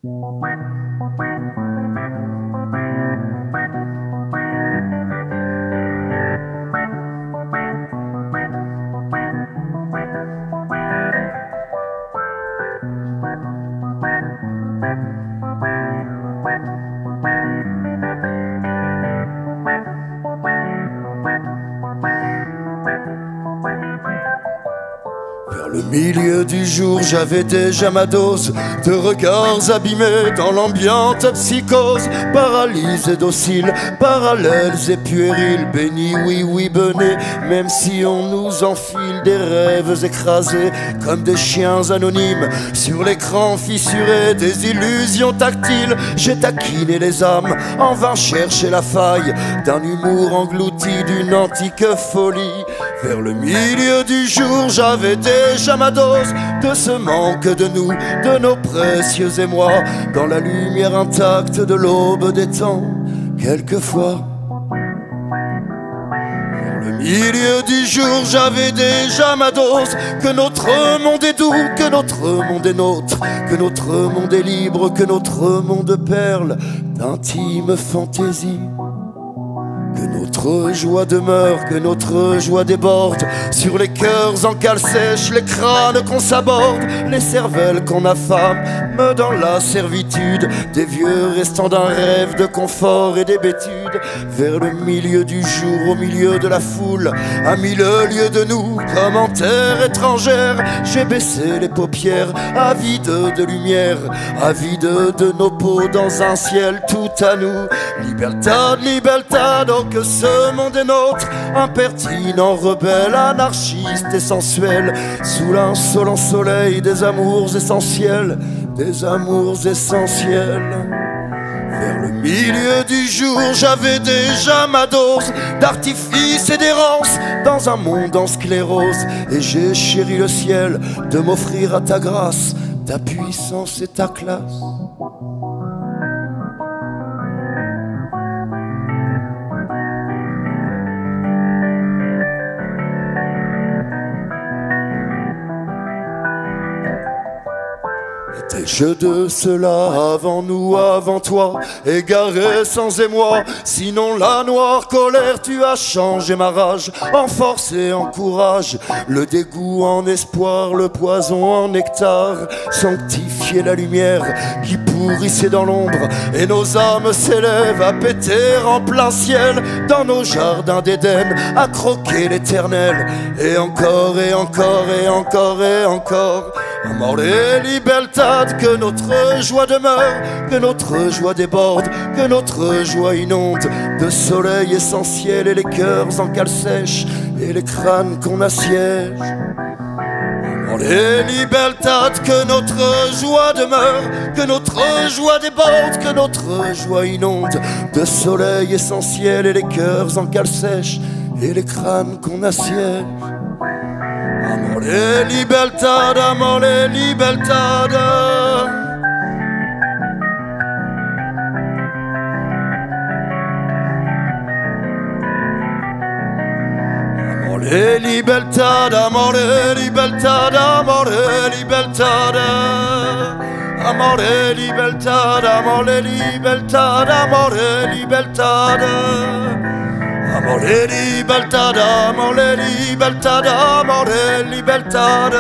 Vers le milieu du jour, j'avais déjà ma dose de regards abîmés dans l'ambiante psychose. Paralysés, dociles, parallèles et puérils, bénis, oui, oui, benés, même si on nous enfile des rêves écrasés comme des chiens anonymes sur l'écran fissuré des illusions tactiles. J'ai taquiné les âmes, en vain chercher la faille d'un humour englouti d'une antique folie. Vers le milieu du jour, j'avais déjà ma dose de ce manque de nous, de nos précieux émois, dans la lumière intacte de l'aube des temps, quelquefois. Vers le milieu du jour, j'avais déjà ma dose que notre monde est doux, que notre monde est nôtre, que notre monde est libre, que notre monde perle d'intime fantaisie. Que notre joie demeure, que notre joie déborde sur les cœurs en cale sèche, les crânes qu'on s'aborde, les cervelles qu'on affame dans la servitude des vieux restant d'un rêve de confort et d'hébétude. Vers le milieu du jour, au milieu de la foule, à 1000 lieues de nous, comme en terre étrangère, j'ai baissé les paupières, avide de lumière, avide de nos peaux dans un ciel tout à nous. Libertad, libertad, oh que ce monde est nôtre, impertinent, rebelle, anarchiste et sensuel, sous l'insolent soleil des amours essentiels, des amours essentiels. Vers le milieu du jour, j'avais déjà ma dose d'artifice et d'errance dans un monde en sclérose, et j'ai chéri le ciel de m'offrir à ta grâce ta puissance et ta classe. Étais-je de cela avant nous, avant toi, égaré sans émoi? Sinon la noire colère, tu as changé ma rage en force et en courage, le dégoût en espoir, le poison en nectar, sanctifier la lumière qui pourrissait dans l'ombre, et nos âmes s'élèvent à péter en plein ciel dans nos jardins d'Éden, à croquer l'éternel, et encore et encore et encore et encore. Amor et libertad, que notre joie demeure, que notre joie déborde, que notre joie inonde de soleil essentiel et les cœurs en cale sèche et les crânes qu'on assiège. Amor et libertad, que notre joie demeure, que notre joie déborde, que notre joie inonde de soleil essentiel et les cœurs en cale sèche et les crânes qu'on assiège. Amor et libertad, amor et libertad. Amor et libertad, amor et libertad, amor et libertad. Amor et libertad, amor et libertad, amor et libertad. Amor et libertad, amor et libertad, amor et libertad.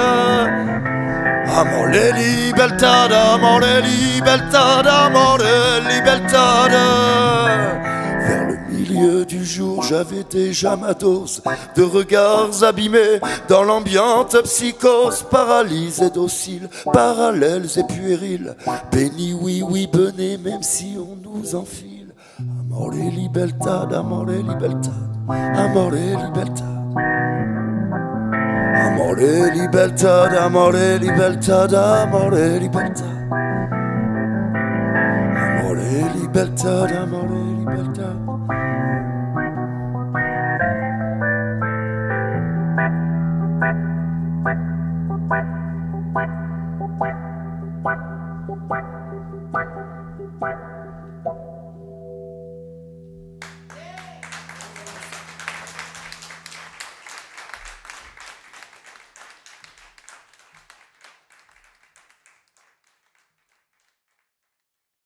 Amor et libertad, amor et libertad, amor et libertad. Vers le milieu du jour, j'avais déjà ma dose de regards abîmés dans l'ambiante psychose, paralysés, dociles, parallèles et puérils, bénis, oui, oui, benés, même si on nous enfile. Amor et libertad, amor et libertad, amor et libertad. Amor et libertad, amor et libertad, amor et libertad. Amor et libertad, amor et libertad.